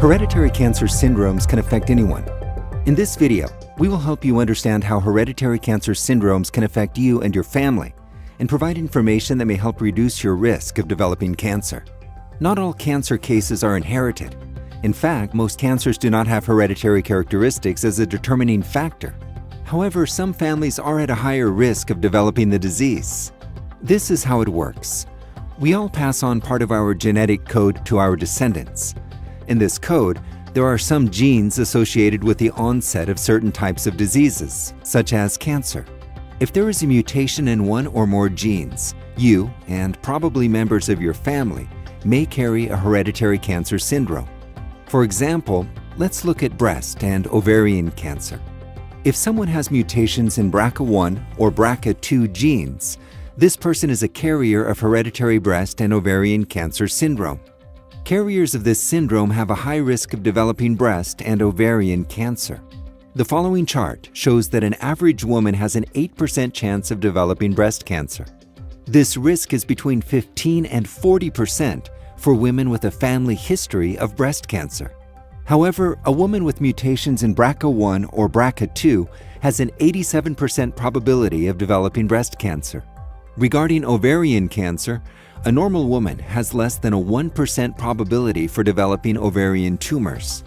Hereditary cancer syndromes can affect anyone. In this video, we will help you understand how hereditary cancer syndromes can affect you and your family, and provide information that may help reduce your risk of developing cancer. Not all cancer cases are inherited. In fact, most cancers do not have hereditary characteristics as a determining factor. However, some families are at a higher risk of developing the disease. This is how it works. We all pass on part of our genetic code to our descendants. In this code, there are some genes associated with the onset of certain types of diseases, such as cancer. If there is a mutation in one or more genes, you, and probably members of your family, may carry a hereditary cancer syndrome. For example, let's look at breast and ovarian cancer. If someone has mutations in BRCA1 or BRCA2 genes, this person is a carrier of hereditary breast and ovarian cancer syndrome. Carriers of this syndrome have a high risk of developing breast and ovarian cancer. The following chart shows that an average woman has an 8% chance of developing breast cancer. This risk is between 15 and 40% for women with a family history of breast cancer. However, a woman with mutations in BRCA1 or BRCA2 has an 87% probability of developing breast cancer. Regarding ovarian cancer, a normal woman has less than a 1% probability for developing ovarian tumors.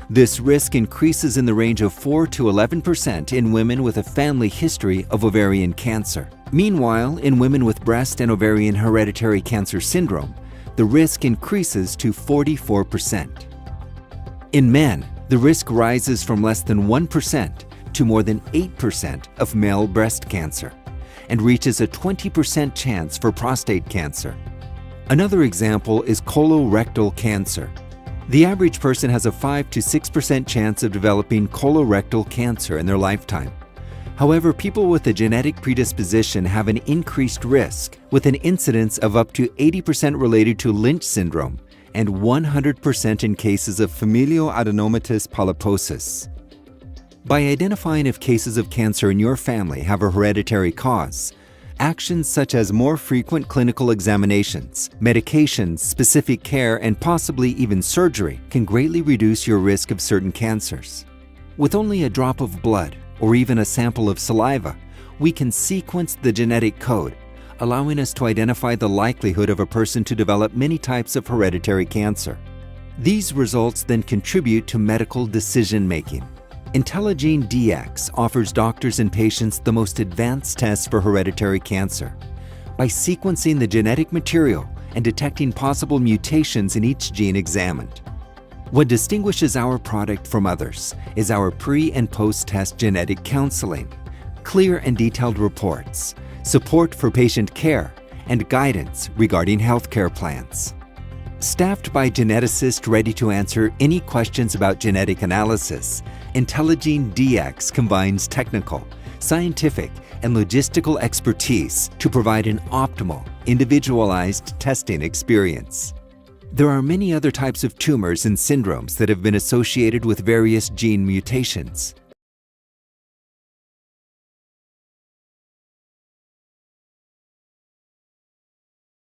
This risk increases in the range of 4 to 11% in women with a family history of ovarian cancer. Meanwhile, in women with breast and ovarian hereditary cancer syndrome, the risk increases to 44%. In men, the risk rises from less than 1% to more than 8% of male breast cancer, and reaches a 20% chance for prostate cancer. Another example is colorectal cancer. The average person has a 5 to 6% chance of developing colorectal cancer in their lifetime. However, people with a genetic predisposition have an increased risk, with an incidence of up to 80% related to Lynch syndrome and 100% in cases of familial adenomatous polyposis. By identifying if cases of cancer in your family have a hereditary cause, actions such as more frequent clinical examinations, medications, specific care, and possibly even surgery can greatly reduce your risk of certain cancers. With only a drop of blood or even a sample of saliva, we can sequence the genetic code, allowing us to identify the likelihood of a person to develop many types of hereditary cancer. These results then contribute to medical decision-making. IntelliGene Dx offers doctors and patients the most advanced tests for hereditary cancer. By sequencing the genetic material and detecting possible mutations in each gene examined. What distinguishes our product from others is our pre- and post-test genetic counseling, clear and detailed reports, support for patient care, and guidance regarding healthcare plans. Staffed by geneticists ready to answer any questions about genetic analysis, IntelliGene Dx combines technical, scientific, and logistical expertise to provide an optimal, individualized testing experience. There are many other types of tumors and syndromes that have been associated with various gene mutations.